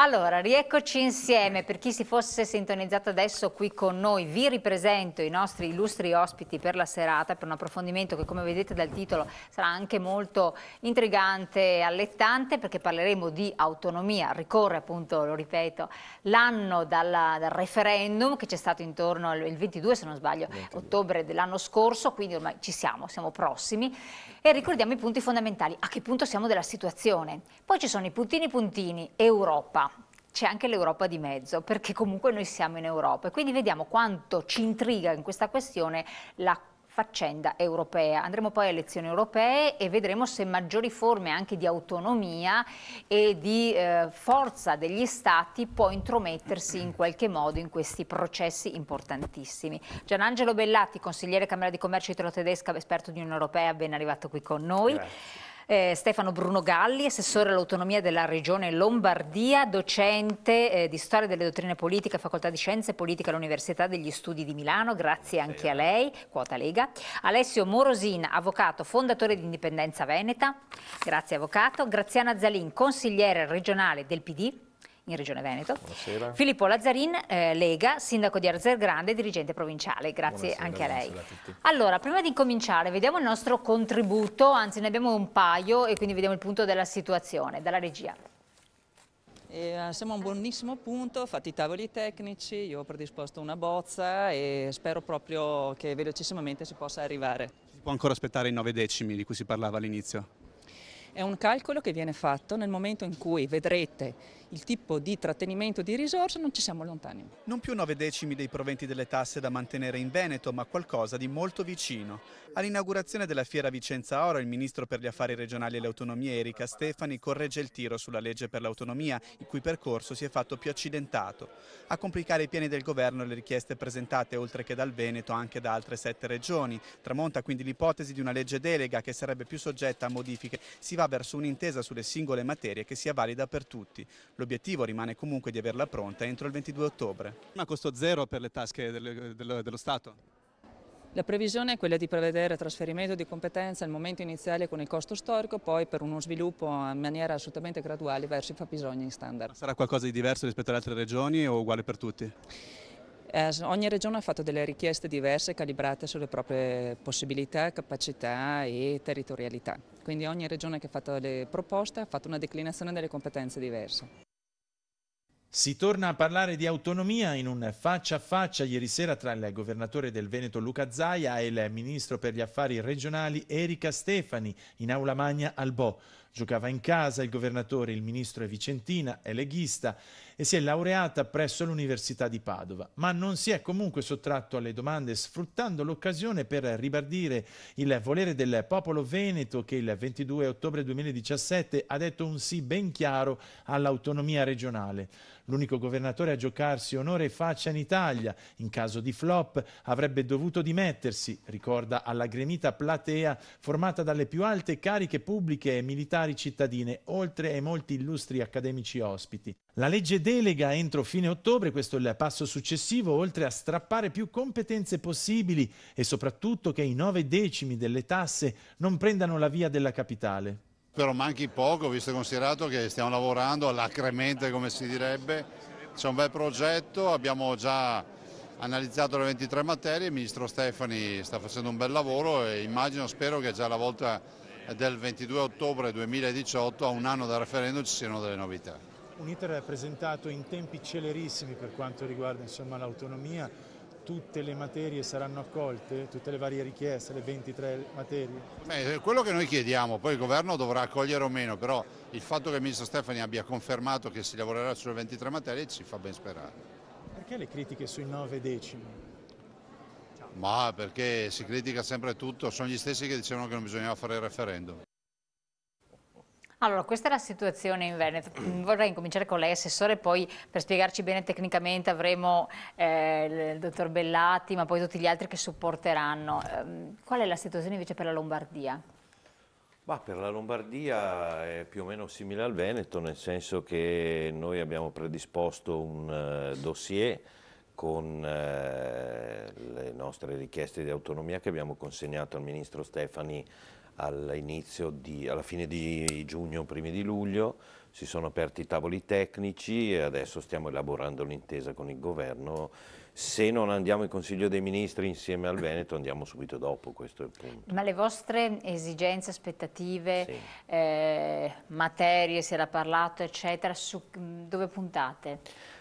Allora, rieccoci insieme. Per chi si fosse sintonizzato adesso qui con noi, vi ripresento i nostri illustri ospiti per la serata, per un approfondimento che, come vedete dal titolo, sarà anche molto intrigante e allettante, perché parleremo di autonomia. Ricorre appunto, lo ripeto, l'anno dal referendum che c'è stato intorno al 22, se non sbaglio, ottobre dell'anno scorso, quindi ormai ci siamo prossimi. E ricordiamo i punti fondamentali, a che punto siamo della situazione. Poi ci sono i puntini, Europa. C'è anche l'Europa di mezzo, perché comunque noi siamo in Europa e quindi vediamo quanto ci intriga in questa questione la faccenda europea. Andremo poi alle elezioni europee e vedremo se maggiori forme anche di autonomia e di forza degli stati può intromettersi in qualche modo in questi processi importantissimi. Gianangelo Bellatti, consigliere Camera di Commercio italo-tedesca, esperto di Unione Europea, ben arrivato qui con noi. Grazie. Stefano Bruno Galli, assessore all'autonomia della regione Lombardia, docente di storia delle dottrine politiche, facoltà di scienze politiche all'Università degli Studi di Milano, grazie anche a lei, quota Lega. Alessio Morosin, avvocato, fondatore di Indipendenza Veneta, grazie avvocato. Graziana Zalin, consigliere regionale del PD in Regione Veneto. Buonasera. Filippo Lazzarin, Lega, sindaco di Arzer-Grande, dirigente provinciale. Grazie anche a lei. A tutti. Allora, prima di incominciare, vediamo il nostro contributo, anzi ne abbiamo un paio e quindi vediamo il punto della situazione, dalla regia. Siamo a un buonissimo punto, fatti i tavoli tecnici, io ho predisposto una bozza e spero proprio che velocissimamente si possa arrivare. Si può ancora aspettare i 9 decimi di cui si parlava all'inizio? È un calcolo che viene fatto nel momento in cui vedrete il tipo di trattenimento di risorse, non ci siamo lontani. Non più 9 decimi dei proventi delle tasse da mantenere in Veneto, ma qualcosa di molto vicino. All'inaugurazione della Fiera Vicenza Oro, il ministro per gli affari regionali e le autonomie Erika Stefani corregge il tiro sulla legge per l'autonomia, il cui percorso si è fatto più accidentato. A complicare i piani del governo le richieste presentate, oltre che dal Veneto, anche da altre 7 regioni. Tramonta quindi l'ipotesi di una legge delega che sarebbe più soggetta a modifiche. Si va verso un'intesa sulle singole materie che sia valida per tutti. L'obiettivo rimane comunque di averla pronta entro il 22 ottobre. Ma costo zero per le tasche dello Stato? La previsione è quella di prevedere trasferimento di competenza al momento iniziale con il costo storico, poi per uno sviluppo in maniera assolutamente graduale verso i fabbisogni standard. Sarà qualcosa di diverso rispetto alle altre regioni o uguale per tutti? Ogni regione ha fatto delle richieste diverse calibrate sulle proprie possibilità, capacità e territorialità. Quindi ogni regione che ha fatto le proposte ha fatto una declinazione delle competenze diverse. Si torna a parlare di autonomia in un faccia a faccia ieri sera tra il governatore del Veneto Luca Zaia e il ministro per gli affari regionali Erika Stefani in Aula Magna al Bo. Giocava in casa il governatore, il ministro è vicentina, è leghista e si è laureata presso l'Università di Padova, ma non si è comunque sottratto alle domande sfruttando l'occasione per ribadire il volere del popolo veneto che il 22 ottobre 2017 ha detto un sì ben chiaro all'autonomia regionale. L'unico governatore a giocarsi onore e faccia in Italia, in caso di flop avrebbe dovuto dimettersi, ricorda alla gremita platea formata dalle più alte cariche pubbliche e militari cittadine, oltre ai molti illustri accademici ospiti. La legge delega entro fine ottobre, questo è il passo successivo, oltre a strappare più competenze possibili e soprattutto che i 9 decimi delle tasse non prendano la via della capitale. Però manchi poco, visto e considerato che stiamo lavorando all'acremente, come si direbbe. C'è un bel progetto, abbiamo già analizzato le 23 materie, il ministro Stefani sta facendo un bel lavoro e spero che già la volta del 22 ottobre 2018, a un anno dal referendum, ci siano delle novità. Un iter presentato in tempi celerissimi per quanto riguarda l'autonomia. Tutte le materie saranno accolte, tutte le varie richieste, le 23 materie? Quello che noi chiediamo, poi il governo dovrà accogliere o meno, però il fatto che il ministro Stefani abbia confermato che si lavorerà sulle 23 materie ci fa ben sperare. Perché le critiche sui 9 decimi? Ma perché si critica sempre tutto, sono gli stessi che dicevano che non bisognava fare il referendum. Allora, questa è la situazione in Veneto. Vorrei incominciare con lei, Assessore, poi per spiegarci bene tecnicamente avremo il dottor Bellatti, ma poi tutti gli altri che supporteranno. Qual è la situazione invece per la Lombardia? Per la Lombardia è più o meno simile al Veneto, nel senso che noi abbiamo predisposto un dossier con le nostre richieste di autonomia che abbiamo consegnato al ministro Stefani alla fine di giugno, primi di luglio, si sono aperti i tavoli tecnici e adesso stiamo elaborando l'intesa con il governo. Se non andiamo in Consiglio dei Ministri insieme al Veneto andiamo subito dopo, questo è il punto. Ma le vostre esigenze, aspettative, Sì. materie, si era parlato, eccetera, dove puntate?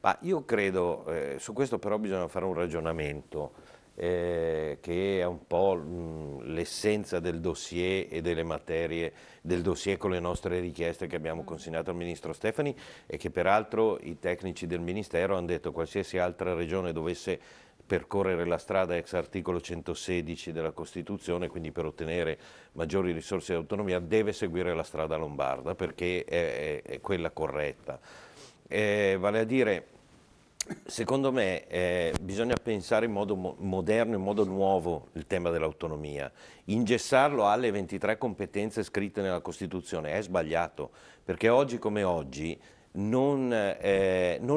Ma io credo, su questo però bisogna fare un ragionamento che è un po' l'essenza del dossier e delle materie del dossier con le nostre richieste che abbiamo consegnato al Ministro Stefani e che peraltro i tecnici del Ministero hanno detto qualsiasi altra regione dovesse percorrere la strada ex articolo 116 della Costituzione, quindi per ottenere maggiori risorse di autonomia deve seguire la strada lombarda perché è quella corretta. Vale a dire, secondo me bisogna pensare in modo moderno, in modo nuovo il tema dell'autonomia. Ingessarlo alle 23 competenze scritte nella Costituzione è sbagliato, perché oggi come oggi non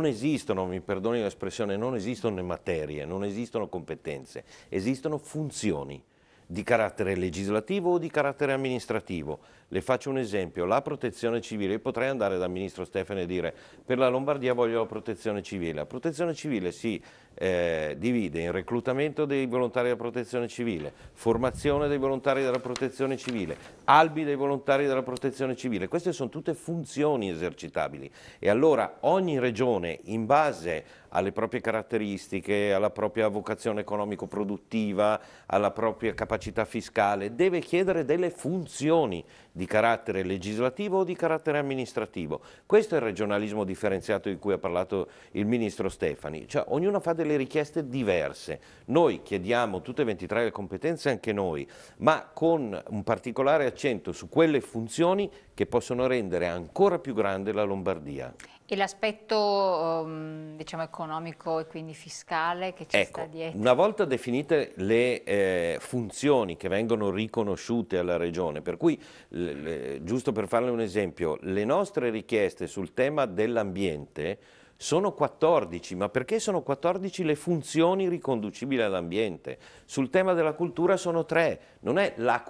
esistono, mi perdoni l'espressione, non esistono materie, non esistono competenze, esistono funzioni di carattere legislativo o di carattere amministrativo. Le faccio un esempio, la protezione civile, io potrei andare dal Ministro Stefani e dire per la Lombardia voglio la protezione civile. La protezione civile si divide in reclutamento dei volontari della protezione civile, formazione dei volontari della protezione civile, albi dei volontari della protezione civile. Queste sono tutte funzioni esercitabili e allora ogni regione in base alle proprie caratteristiche, alla propria vocazione economico-produttiva, alla propria capacità fiscale, deve chiedere delle funzioni di carattere legislativo o di carattere amministrativo. Questo è il regionalismo differenziato di cui ha parlato il Ministro Stefani, cioè ognuno fa delle richieste diverse. Noi chiediamo tutte e 23 le competenze anche noi, ma con un particolare accento su quelle funzioni che possono rendere ancora più grande la Lombardia. E l'aspetto diciamo economico e quindi fiscale che ci sta dietro? Una volta definite le funzioni che vengono riconosciute alla Regione, per cui, giusto per farle un esempio, le nostre richieste sul tema dell'ambiente sono 14, ma perché sono 14 le funzioni riconducibili all'ambiente? Sul tema della cultura sono 3, non è la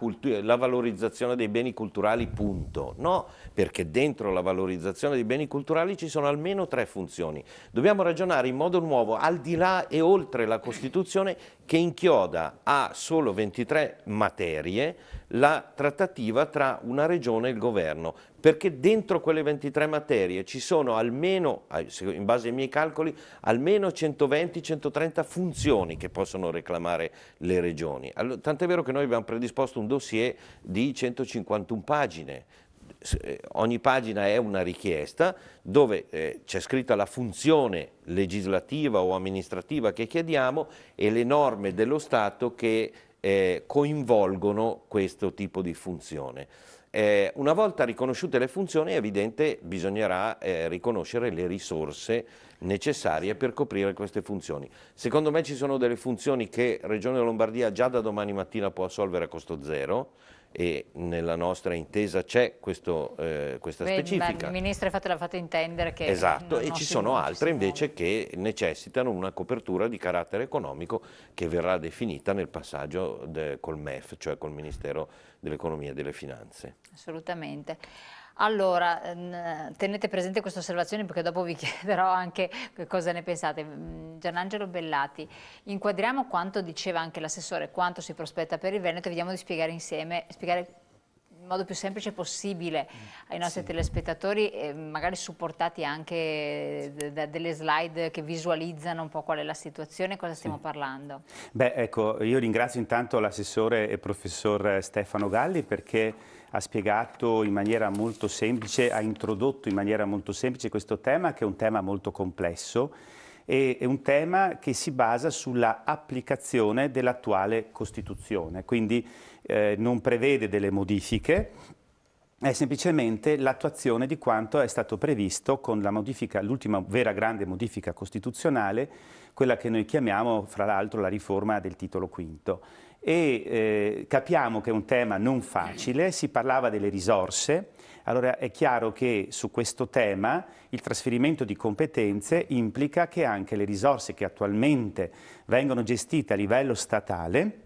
valorizzazione dei beni culturali punto, no, perché dentro la valorizzazione dei beni culturali ci sono almeno 3 funzioni. Dobbiamo ragionare in modo nuovo, al di là e oltre la Costituzione che inchioda a solo 23 materie la trattativa tra una regione e il governo, perché dentro quelle 23 materie ci sono almeno, in base ai miei calcoli, almeno 120-130 funzioni che possono reclamare le regioni. Allora, tant'è vero che noi abbiamo predisposto un dossier di 151 pagine. Ogni pagina è una richiesta dove c'è scritta la funzione legislativa o amministrativa che chiediamo e le norme dello Stato che coinvolgono questo tipo di funzione. Una volta riconosciute le funzioni è evidente bisognerà riconoscere le risorse necessarie per coprire queste funzioni. Secondo me ci sono delle funzioni che Regione Lombardia già da domani mattina può assolvere a costo zero e nella nostra intesa c'è questa specifica. Il Ministro l'ha fatto intendere che esatto, e ci sono altre invece che necessitano una copertura di carattere economico che verrà definita nel passaggio col MEF, cioè col Ministero dell'Economia e delle Finanze. Assolutamente. Allora, tenete presente queste osservazioni perché dopo vi chiederò anche cosa ne pensate. Gianangelo Bellati, inquadriamo quanto diceva anche l'assessore, quanto si prospetta per il Veneto, vediamo di spiegare insieme, spiegare in modo più semplice possibile ai nostri telespettatori, magari supportati anche da delle slide che visualizzano un po' qual è la situazione e cosa stiamo parlando. Beh, ecco, io ringrazio intanto l'assessore e professor Stefano Galli perché ha spiegato in maniera molto semplice, ha introdotto in maniera molto semplice questo tema che è un tema molto complesso e è un tema che si basa sulla applicazione dell'attuale Costituzione, quindi non prevede delle modifiche, è semplicemente l'attuazione di quanto è stato previsto con la modifica, l'ultima vera grande modifica costituzionale, quella che noi chiamiamo fra l'altro la riforma del titolo V. E capiamo che è un tema non facile, si parlava delle risorse, allora è chiaro che su questo tema il trasferimento di competenze implica che anche le risorse che attualmente vengono gestite a livello statale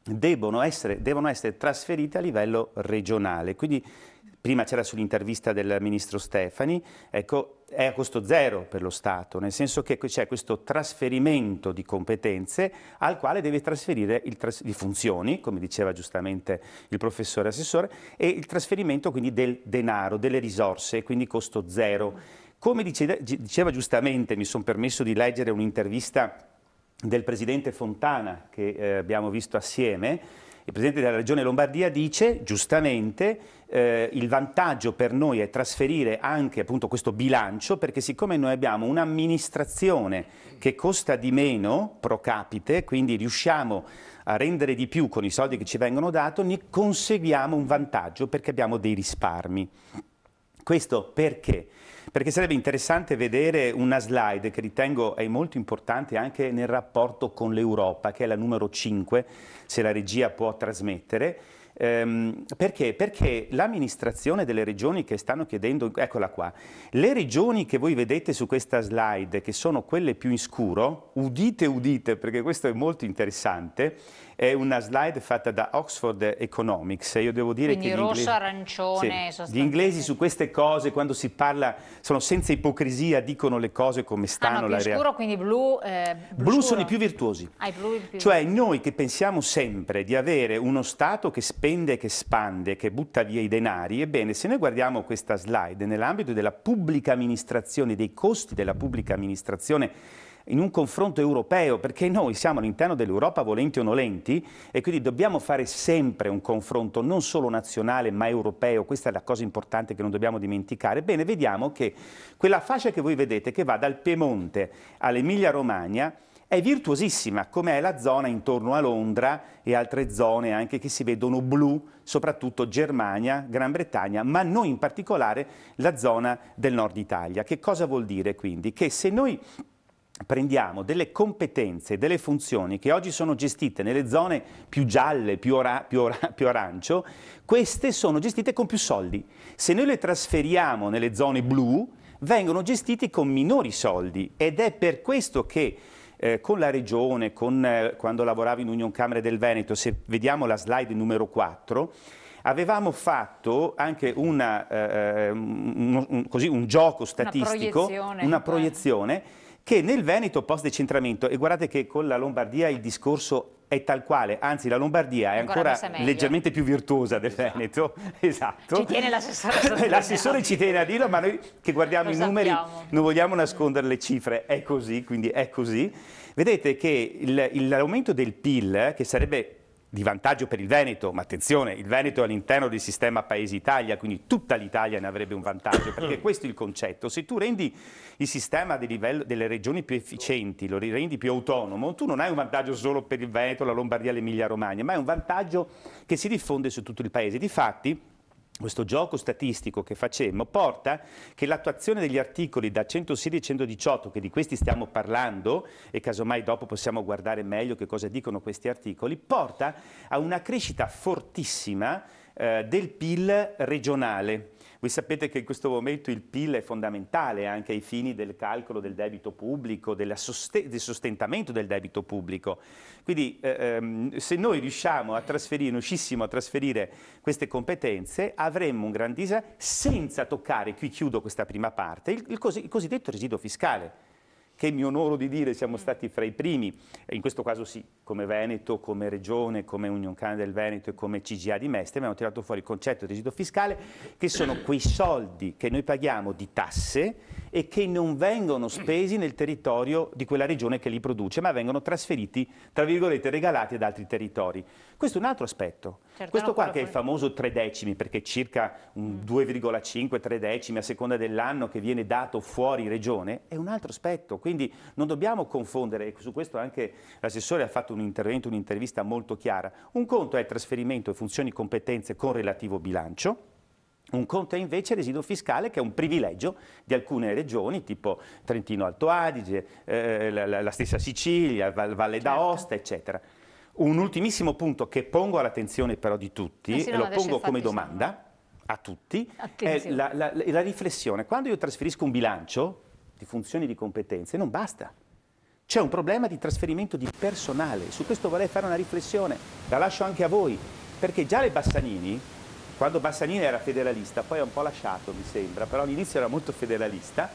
devono essere trasferite a livello regionale. Quindi prima c'era sull'intervista del ministro Stefani, ecco, è a costo zero per lo Stato, nel senso che c'è questo trasferimento di competenze al quale deve trasferire le funzioni, come diceva giustamente il professore assessore, e il trasferimento quindi del denaro, delle risorse, quindi costo zero. Come diceva giustamente, mi sono permesso di leggere un'intervista del presidente Fontana che abbiamo visto assieme. Il presidente della regione Lombardia dice giustamente il vantaggio per noi è trasferire anche appunto questo bilancio, perché siccome noi abbiamo un'amministrazione che costa di meno pro capite, quindi riusciamo a rendere di più con i soldi che ci vengono dati, ne conseguiamo un vantaggio perché abbiamo dei risparmi. Questo perché? Perché sarebbe interessante vedere una slide che ritengo è molto importante anche nel rapporto con l'Europa, che è la numero 5, se la regia può trasmettere. Perché? Perché l'amministrazione delle regioni che stanno chiedendo, eccola qua, le regioni che voi vedete su questa slide, che sono quelle più in scuro, udite udite, perché questo è molto interessante, è una slide fatta da Oxford Economics. Io devo dire quindi che rosso, arancione, sì, gli inglesi su queste cose, quando si parla, sono senza ipocrisia, dicono le cose come stanno. No, più scuro, quindi blu. Blu sono i più virtuosi. Cioè noi che pensiamo sempre di avere uno Stato che spende, che spande, che butta via i denari, ebbene se noi guardiamo questa slide nell'ambito della pubblica amministrazione, dei costi della pubblica amministrazione, in un confronto europeo, perché noi siamo all'interno dell'Europa volenti o nolenti e quindi dobbiamo fare sempre un confronto non solo nazionale ma europeo, questa è la cosa importante che non dobbiamo dimenticare. Bene, vediamo che quella fascia che voi vedete che va dal Piemonte all'Emilia Romagna è virtuosissima, come è la zona intorno a Londra e altre zone anche che si vedono blu, soprattutto Germania, Gran Bretagna, ma noi in particolare la zona del nord Italia. Che cosa vuol dire quindi? Che se noi prendiamo delle competenze, delle funzioni che oggi sono gestite nelle zone più gialle, più arancio, queste sono gestite con più soldi. Se noi le trasferiamo nelle zone blu, vengono gestiti con minori soldi ed è per questo che con la Regione, quando lavoravo in Union Camere del Veneto, se vediamo la slide numero 4, avevamo fatto anche un gioco statistico, una proiezione che nel Veneto post-decentramento, e guardate che con la Lombardia il discorso è tal quale, anzi la Lombardia è ancora leggermente più virtuosa del Veneto, esatto. Ci tiene l'assessore. L'assessore ci tiene a dirlo, ma noi che guardiamo i numeri non vogliamo nascondere le cifre, è così, quindi è così. Vedete che l'aumento del PIL, che sarebbe di vantaggio per il Veneto, ma attenzione, il Veneto è all'interno del sistema Paese Italia, quindi tutta l'Italia ne avrebbe un vantaggio, perché questo è il concetto. Se tu rendi il sistema delle regioni più efficienti, lo rendi più autonomo, tu non hai un vantaggio solo per il Veneto, la Lombardia, l'Emilia Romagna, ma è un vantaggio che si diffonde su tutto il Paese. Difatti, questo gioco statistico che facemmo porta che l'attuazione degli articoli da 116 e 118, che di questi stiamo parlando, e casomai dopo possiamo guardare meglio che cosa dicono questi articoli, porta a una crescita fortissima del PIL regionale. Voi sapete che in questo momento il PIL è fondamentale anche ai fini del calcolo del debito pubblico, del sostentamento del debito pubblico. Quindi se noi riuscissimo a trasferire queste competenze, avremmo un gran disagio senza toccare, qui chiudo questa prima parte, il cosiddetto residuo fiscale, che mi onoro di dire siamo stati fra i primi, in questo caso sì, come Veneto, come Regione, come Union Camere del Veneto e come CGA di Mestre, abbiamo tirato fuori il concetto di residuo fiscale, che sono quei soldi che noi paghiamo di tasse e che non vengono spesi nel territorio di quella regione che li produce, ma vengono trasferiti, tra virgolette, regalati ad altri territori. Questo è un altro aspetto. Certo, questo qua che è il famoso 3 decimi, perché circa un 2,5-3 decimi a seconda dell'anno che viene dato fuori regione, è un altro aspetto. Quindi non dobbiamo confondere, e su questo anche l'assessore ha fatto un intervento, un'intervista molto chiara. Un conto è il trasferimento di funzioni e competenze con relativo bilancio, un conto è invece il residuo fiscale, che è un privilegio di alcune regioni, tipo Trentino Alto Adige, la stessa Sicilia, Valle d'Aosta, eccetera. Un ultimissimo punto che pongo all'attenzione però di tutti, e lo pongo come domanda a tutti, è la riflessione. Quando io trasferisco un bilancio di funzioni e di competenze non basta. C'è un problema di trasferimento di personale, su questo vorrei fare una riflessione, la lascio anche a voi, perché già le Bassanini, quando Bassanini era federalista, poi ha un po' lasciato mi sembra, però all'inizio era molto federalista,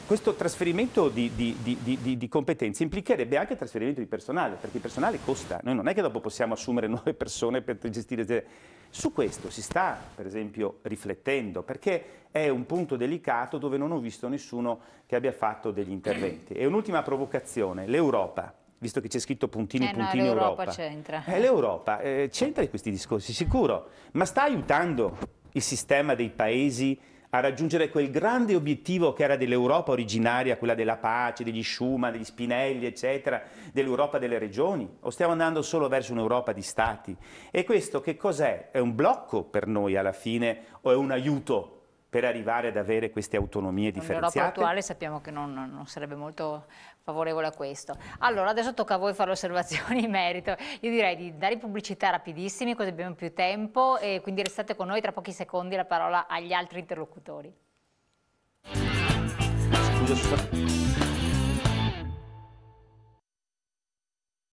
questo trasferimento di competenze implicherebbe anche il trasferimento di personale, perché il personale costa, noi non è che dopo possiamo assumere nuove persone per gestire. Su questo si sta, per esempio, riflettendo, perché è un punto delicato dove non ho visto nessuno che abbia fatto degli interventi. E un'ultima provocazione, l'Europa, visto che c'è scritto puntini puntini Europa. C'entra. L'Europa c'entra in questi discorsi, sicuro, ma sta aiutando il sistema dei paesi a raggiungere quel grande obiettivo che era dell'Europa originaria, quella della pace, degli Schuman, degli Spinelli, eccetera, dell'Europa delle regioni? O stiamo andando solo verso un'Europa di stati? E questo che cos'è? È un blocco per noi alla fine o è un aiuto per arrivare ad avere queste autonomie differenziate? L'Europa attuale sappiamo che non sarebbe molto favorevole a questo. Allora, adesso tocca a voi fare osservazioni in merito. Io direi di dare pubblicità rapidissimi, così abbiamo più tempo, e quindi restate con noi, tra pochi secondi la parola agli altri interlocutori. Scusa.